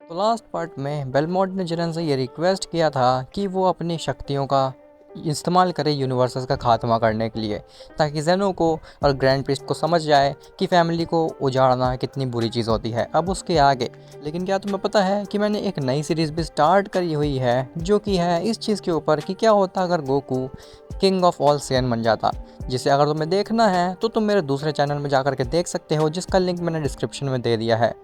तो last part में Belmont ने जिरन से ये रिक्वेस्ट किया था कि वो अपनी शक्तियों का इस्तेमाल करे यूनिवर्सेस का खात्मा करने के लिए, ताकि जेनो को और ग्रैंड प्रिस्ट को समझ जाए कि फैमिली को उजाड़ना कितनी बुरी चीज़ होती है। अब उसके आगे लेकिन क्या तुम्हें पता है कि मैंने एक नई सीरीज़ भी स्टार्ट करी हुई है जो कि है इस चीज़ के ऊपर कि क्या होता अगर Goku king of all Sen बन जाता, जिसे अगर तुम्हें देखना है तो तुम मेरे दूसरे चैनल में जाकर के देख सकते हो, जिसका लिंक मैंने डिस्क्रिप्शन में दे दिया है।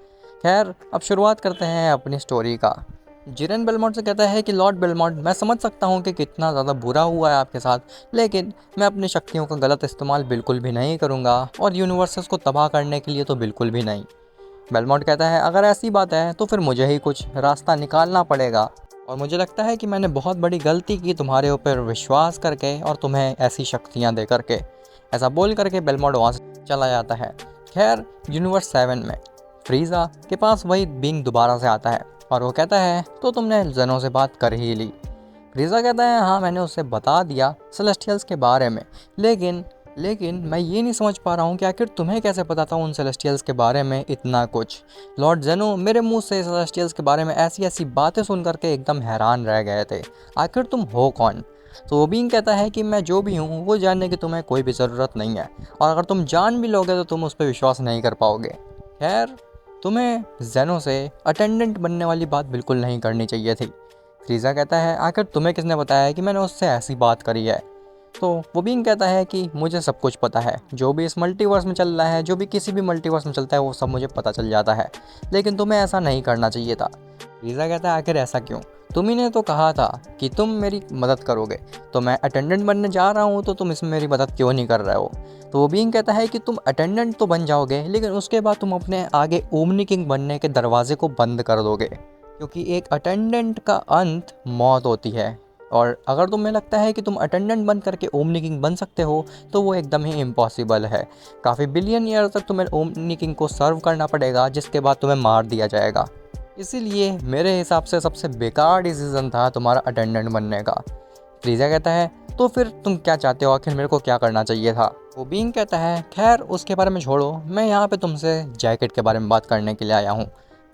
खैर, अब शुरुआत करते हैं अपनी स्टोरी का। जिरेन बेलमोंट से कहता है कि लॉर्ड बेलमोंट, मैं समझ सकता हूँ कि कितना ज़्यादा बुरा हुआ है आपके साथ, लेकिन मैं अपनी शक्तियों का गलत इस्तेमाल बिल्कुल भी नहीं करूँगा और यूनिवर्सेस को तबाह करने के लिए तो बिल्कुल भी नहीं। बेलमोंट कहता है अगर ऐसी बात है तो फिर मुझे ही कुछ रास्ता निकालना पड़ेगा, और मुझे लगता है कि मैंने बहुत बड़ी गलती की तुम्हारे ऊपर विश्वास करके और तुम्हें ऐसी शक्तियाँ दे करके। ऐसा बोल करके बेलमोंट वहाँ से चला जाता है। खैर, यूनिवर्स 7 में फ्रीज़ा के पास वही बीइंग दोबारा से आता है और वो कहता है तो तुमने जेनो से बात कर ही ली। फ्रीज़ा कहता है हाँ, मैंने उससे बता दिया सेलेस्टियल्स के बारे में, लेकिन लेकिन मैं ये नहीं समझ पा रहा हूँ कि आखिर तुम्हें कैसे पता था उन सेलेस्टियल्स के बारे में इतना कुछ। लॉर्ड जेनो मेरे मुंह से सेलेस्टियल्स के बारे में ऐसी ऐसी बातें सुन करके एकदम हैरान रह गए थे। आखिर तुम हो कौन? तो ओबिंग कहता है कि मैं जो भी हूँ वो जानने की तुम्हें कोई भी ज़रूरत नहीं है, और अगर तुम जान भी लोगे तो तुम उस पर विश्वास नहीं कर पाओगे। खैर, तुम्हें जेनो से अटेंडेंट बनने वाली बात बिल्कुल नहीं करनी चाहिए थी। फ्रीज़ा कहता है आखिर तुम्हें किसने बताया है कि मैंने उससे ऐसी बात करी है? तो वो बीइंग कहता है कि मुझे सब कुछ पता है, जो भी इस मल्टीवर्स में चल रहा है, जो भी किसी भी मल्टीवर्स में चलता है वो सब मुझे पता चल जाता है, लेकिन तुम्हें ऐसा नहीं करना चाहिए था। फ्रीज़ा कहता है आखिर ऐसा क्यों? तुम ही ने तो कहा था कि तुम मेरी मदद करोगे, तो मैं अटेंडेंट बनने जा रहा हूँ तो तुम इसमें मेरी मदद क्यों नहीं कर रहे हो? तो वो बीइंग कहता है कि तुम अटेंडेंट तो बन जाओगे, लेकिन उसके बाद तुम अपने आगे ओमनी किंग बनने के दरवाजे को बंद कर दोगे, क्योंकि एक अटेंडेंट का अंत मौत होती है। और अगर तुम्हें लगता है कि तुम अटेंडेंट बन करके ओमनी किंग बन सकते हो तो वो एकदम ही इम्पॉसिबल है। काफ़ी बिलियन ईयर तक तुम्हें ओमनी किंग को सर्व करना पड़ेगा, जिसके बाद तुम्हें मार दिया जाएगा। इसीलिए मेरे हिसाब से सबसे बेकार डिसीज़न था तुम्हारा अटेंडेंट बनने का। फ्रीज़ा कहता है तो फिर तुम क्या चाहते हो, आखिर मेरे को क्या करना चाहिए था? वो बीइंग कहता है खैर उसके बारे में छोड़ो, मैं यहाँ पे तुमसे जैकेट के बारे में बात करने के लिए आया हूँ।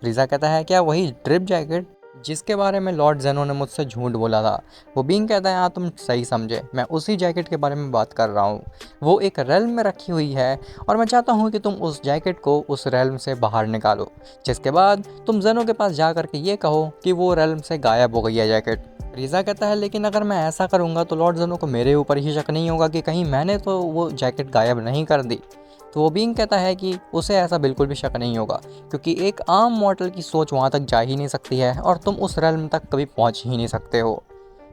फ्रीज़ा कहता है क्या वही ड्रिप जैकेट जिसके बारे में लॉर्ड जेनो ने मुझसे झूठ बोला था? वो बीइंग कहता है हाँ, तुम सही समझे, मैं उसी जैकेट के बारे में बात कर रहा हूँ। वो एक रेल्म में रखी हुई है और मैं चाहता हूँ कि तुम उस जैकेट को उस रेल्म से बाहर निकालो, जिसके बाद तुम जेनो के पास जा करके ये कहो कि वो रेल्म से गायब हो गई है जैकेट। फ्रीज़ा कहता है लेकिन अगर मैं ऐसा करूँगा तो लॉर्ड जेनो को मेरे ऊपर ही शक नहीं होगा कि कहीं मैंने तो वो जैकेट गायब नहीं कर दी? तो वो बीइंग कहता है कि उसे ऐसा बिल्कुल भी शक नहीं होगा, क्योंकि एक आम मॉडल की सोच वहाँ तक जा ही नहीं सकती है और तुम उस रेल्म तक कभी पहुँच ही नहीं सकते हो।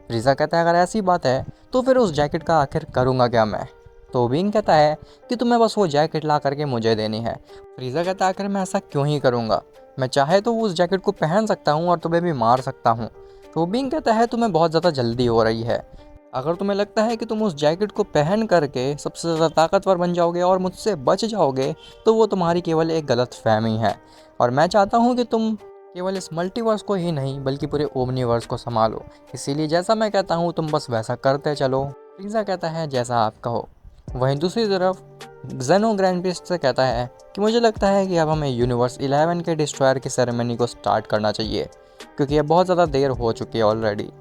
फ्रीज़ा कहता है अगर ऐसी बात है तो फिर उस जैकेट का आखिर करूँगा क्या मैं? तो बीइंग कहता है कि तुम्हें बस वो जैकेट ला करके मुझे देनी है। फ्रीज़ा कहता है आखिर मैं ऐसा क्यों ही करूँगा, मैं चाहे तो उस जैकेट को पहन सकता हूँ और तुम्हें भी मार सकता हूँ। तो बीइंग कहता है तुम्हें बहुत ज़्यादा जल्दी हो रही है, अगर तुम्हें लगता है कि तुम उस जैकेट को पहन करके सबसे ज़्यादा ताकतवर बन जाओगे और मुझसे बच जाओगे, तो वो तुम्हारी केवल एक गलत फहमी है, और मैं चाहता हूँ कि तुम केवल इस मल्टीवर्स को ही नहीं बल्कि पूरे ओमनीवर्स को संभालो। इसीलिए जैसा मैं कहता हूँ तुम बस वैसा करते चलो। फ्रीज़ा कहता है जैसा आप कहो। वहीं दूसरी तरफ जेनो ग्रैंड प्रिस्ट से कहता है कि मुझे लगता है कि अब हमें यूनिवर्स 11 के डिस्ट्रॉयर की सेरेमनी को स्टार्ट करना चाहिए, क्योंकि अब बहुत ज़्यादा देर हो चुकी है ऑलरेडी।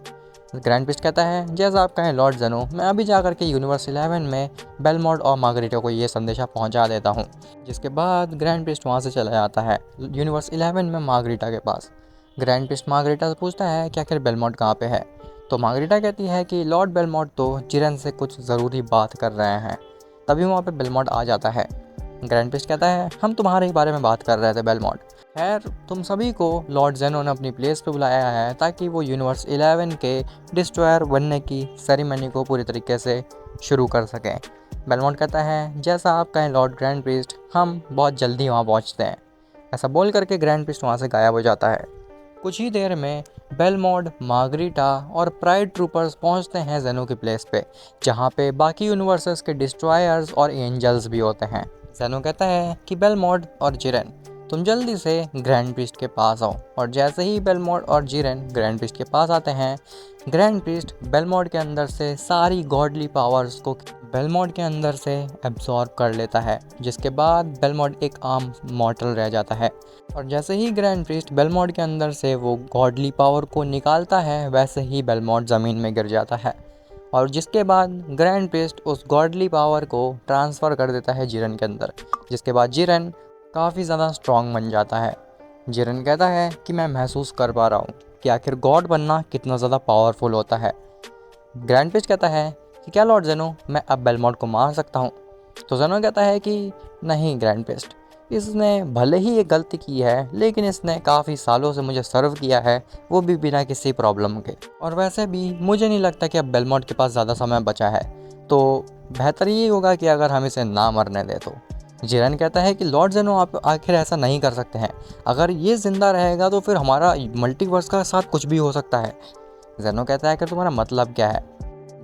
ग्रैंड प्रिस्ट कहता है जैसा आप कहें लॉर्ड जेनो, मैं अभी जा करके यूनिवर्स 11 में बेलमोंट और मार्गरेटा को ये संदेशा पहुंचा देता हूं। जिसके बाद ग्रैंड प्रिस्ट वहां से चला जाता है यूनिवर्स 11 में मार्गरेटा के पास। ग्रैंड प्रिस्ट मार्गरेटा से पूछता है कि आखिर बेलमोंट कहाँ पे है? तो मार्गरेटा कहती है कि लॉर्ड बेलमोंट तो जिरन से कुछ ज़रूरी बात कर रहे हैं। तभी वहाँ पे बेलमोंट आ जाता है। ग्रैंड प्रिस्ट कहता है हम तुम्हारे ही बारे में बात कर रहे थे बेलमोंट। खैर, तुम सभी को लॉर्ड जेनो ने अपनी प्लेस पे बुलाया है ताकि वो यूनिवर्स 11 के डिस्ट्रॉयर बनने की सेरेमनी को पूरी तरीके से शुरू कर सकें। बेलमोंट कहता है जैसा आप कहें लॉर्ड ग्रैंड प्रिस्ट, हम बहुत जल्दी वहाँ पहुँचते हैं। ऐसा बोल करके ग्रैंड प्रिस्ट वहाँ से गायब हो जाता है। कुछ ही देर में बेलमोंट, मार्गरीटा और प्राइड ट्रूपर्स पहुँचते हैं जेनो की प्लेस पे, जहाँ पे बाकी यूनिवर्सेस के डिस्ट्रॉयर्स और एंजल्स भी होते हैं। जेनो कहता है कि बेलमोंट और जिरेन, तुम जल्दी से ग्रैंड प्रीस्ट के पास आओ। और जैसे ही बेलमोंड और जिरेन ग्रैंड प्रीस्ट के पास आते हैं, ग्रैंड प्रीस्ट बेलमोंड के अंदर से सारी गॉडली पावर्स को बेलमोंड के अंदर से एब्जॉर्ब कर लेता है, जिसके बाद बेलमोंड एक आम मॉर्टल रह जाता है। और जैसे ही ग्रैंड प्रीस्ट बेलमोंड के अंदर से वो गॉडली पावर को निकालता है, वैसे ही बेलमोंड ज़मीन में गिर जाता है। और जिसके बाद ग्रैंड प्रीस्ट उस गॉडली पावर को ट्रांसफ़र कर देता है जिरेन के अंदर, जिसके बाद जिरेन काफ़ी ज़्यादा स्ट्रॉन्ग बन जाता है। जिरेन कहता है कि मैं महसूस कर पा रहा हूँ कि आखिर गॉड बनना कितना ज़्यादा पावरफुल होता है। ग्रैंड प्रीस्ट कहता है कि क्या लॉर्ड ज़ेनो, मैं अब बेलमोंड को मार सकता हूँ? तो ज़ेनो कहता है कि नहीं ग्रैंड प्रीस्ट, इसने भले ही एक गलती की है, लेकिन इसने काफ़ी सालों से मुझे सर्व किया है, वो भी बिना किसी प्रॉब्लम के। और वैसे भी मुझे नहीं लगता कि अब बेलमोंड के पास ज़्यादा समय बचा है, तो बेहतर ये होगा कि अगर हम इसे ना मरने दें तो। जिरेन कहता है कि लॉर्ड ज़ेनो, आप आखिर ऐसा नहीं कर सकते हैं। अगर ये ज़िंदा रहेगा तो फिर हमारा मल्टीवर्स का साथ कुछ भी हो सकता है। ज़ेनो कहता है कि तुम्हारा मतलब क्या है?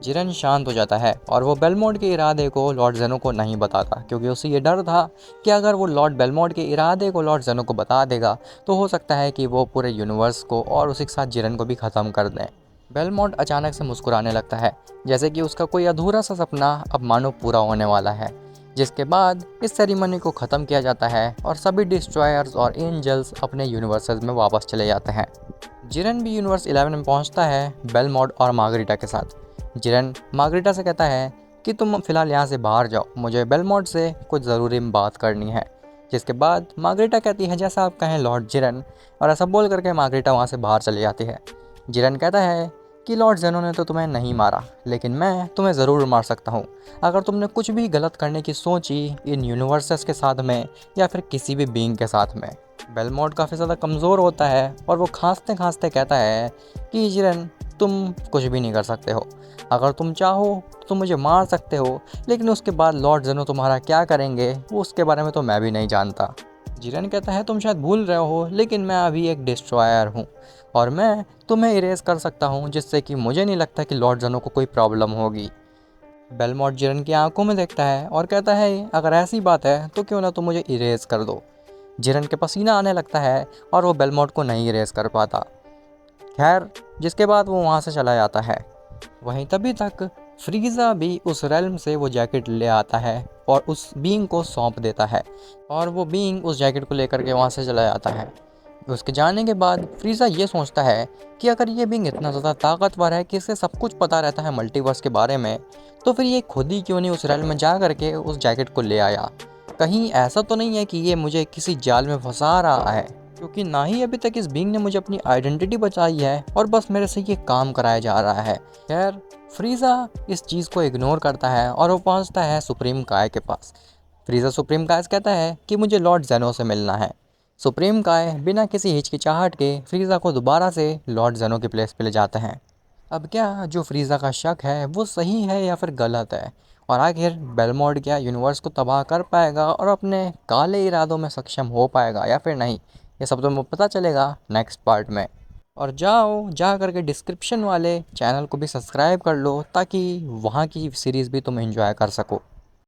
जिरेन शांत हो जाता है और वो बेलमोंड के इरादे को लॉर्ड ज़ेनो को नहीं बताता, क्योंकि उसे ये डर था कि अगर वो लॉर्ड बेलमोंड के इरादे को लॉर्ड ज़ेनो को बता देगा तो हो सकता है कि वो पूरे यूनिवर्स को और उसी के साथ जिरेन को भी ख़त्म कर दें। बेलमोंड अचानक से मुस्कुराने लगता है, जैसे कि उसका कोई अधूरा सा सपना अब मानो पूरा होने वाला है। जिसके बाद इस सेरेमनी को ख़त्म किया जाता है और सभी डिस्ट्रॉयर्स और एंजल्स अपने यूनिवर्सेस में वापस चले जाते हैं। जिरेन भी यूनिवर्स 11 में पहुंचता है बेलमोंड और मार्गरीटा के साथ। जिरेन मार्गरीटा से कहता है कि तुम फ़िलहाल यहाँ से बाहर जाओ, मुझे बेलमोंड से कुछ ज़रूरी बात करनी है। जिसके बाद मार्गरीटा कहती है जैसा आप कहें लॉर्ड जिरेन, और ऐसा बोल करके मार्गरीटा वहाँ से बाहर चली जाती है। जिरेन कहता है कि लॉर्ड ज़ेनो ने तो तुम्हें नहीं मारा, लेकिन मैं तुम्हें ज़रूर मार सकता हूँ अगर तुमने कुछ भी गलत करने की सोची इन यूनिवर्सेस के साथ में या फिर किसी भी बीइंग के साथ में। बेलमोंड काफ़ी ज़्यादा कमज़ोर होता है और वो खांसते खांसते कहता है कि जिरेन, तुम कुछ भी नहीं कर सकते हो। अगर तुम चाहो तो मुझे मार सकते हो, लेकिन उसके बाद लॉर्ड ज़ेनो तुम्हारा क्या करेंगे वो उसके बारे में तो मैं भी नहीं जानता। जिरेन कहता है तुम शायद भूल रहे हो, लेकिन मैं अभी एक डिस्ट्रॉयर हूँ और मैं तुम्हें इरेज कर सकता हूँ, जिससे कि मुझे नहीं लगता कि लॉर्ड ज़ेनो को कोई प्रॉब्लम होगी। बेलमोंड जिरेन की आंखों में देखता है और कहता है अगर ऐसी बात है तो क्यों ना तुम मुझे इरेज कर दो। जिरेन के पसीना आने लगता है और वो बेलमोंड को नहीं इरेज कर पाता। खैर, जिसके बाद वो वहाँ से चला जाता है। वहीं तभी तक फ्रीज़ा भी उस रेल्म से वो जैकेट ले आता है और उस बीइंग को सौंप देता है, और वो बीइंग उस जैकेट को लेकर के वहाँ से चला जाता है। उसके जाने के बाद फ्रीज़ा ये सोचता है कि अगर ये बीइंग इतना ज़्यादा ताकतवर है कि इसे सब कुछ पता रहता है मल्टीवर्स के बारे में, तो फिर ये खुद ही क्यों नहीं उस रेल्म में जा करके उस जैकेट को ले आया। कहीं ऐसा तो नहीं है कि ये मुझे किसी जाल में फंसा रहा है, क्योंकि ना ही अभी तक इस बीइंग ने मुझे अपनी आइडेंटिटी बचाई है और बस मेरे से ये काम कराया जा रहा है। खैर, फ्रीज़ा इस चीज़ को इग्नोर करता है और वो पहुंचता है सुप्रीम काय के पास। फ्रीज़ा सुप्रीम काय से कहता है कि मुझे लॉर्ड ज़ेनो से मिलना है। सुप्रीम काय बिना किसी हिचकिचाहट के फ्रीज़ा को दोबारा से लॉर्ड ज़ेनो की प्लेस पे ले जाते हैं। अब क्या जो फ्रीज़ा का शक है वो सही है या फिर गलत है, और आखिर बेलमोंड क्या यूनिवर्स को तबाह कर पाएगा और अपने काले इरादों में सक्षम हो पाएगा या फिर नहीं, ये सब तो पता चलेगा नेक्स्ट पार्ट में। और जा करके डिस्क्रिप्शन वाले चैनल को भी सब्सक्राइब कर लो ताकि वहाँ की सीरीज़ भी तुम एंजॉय कर सको।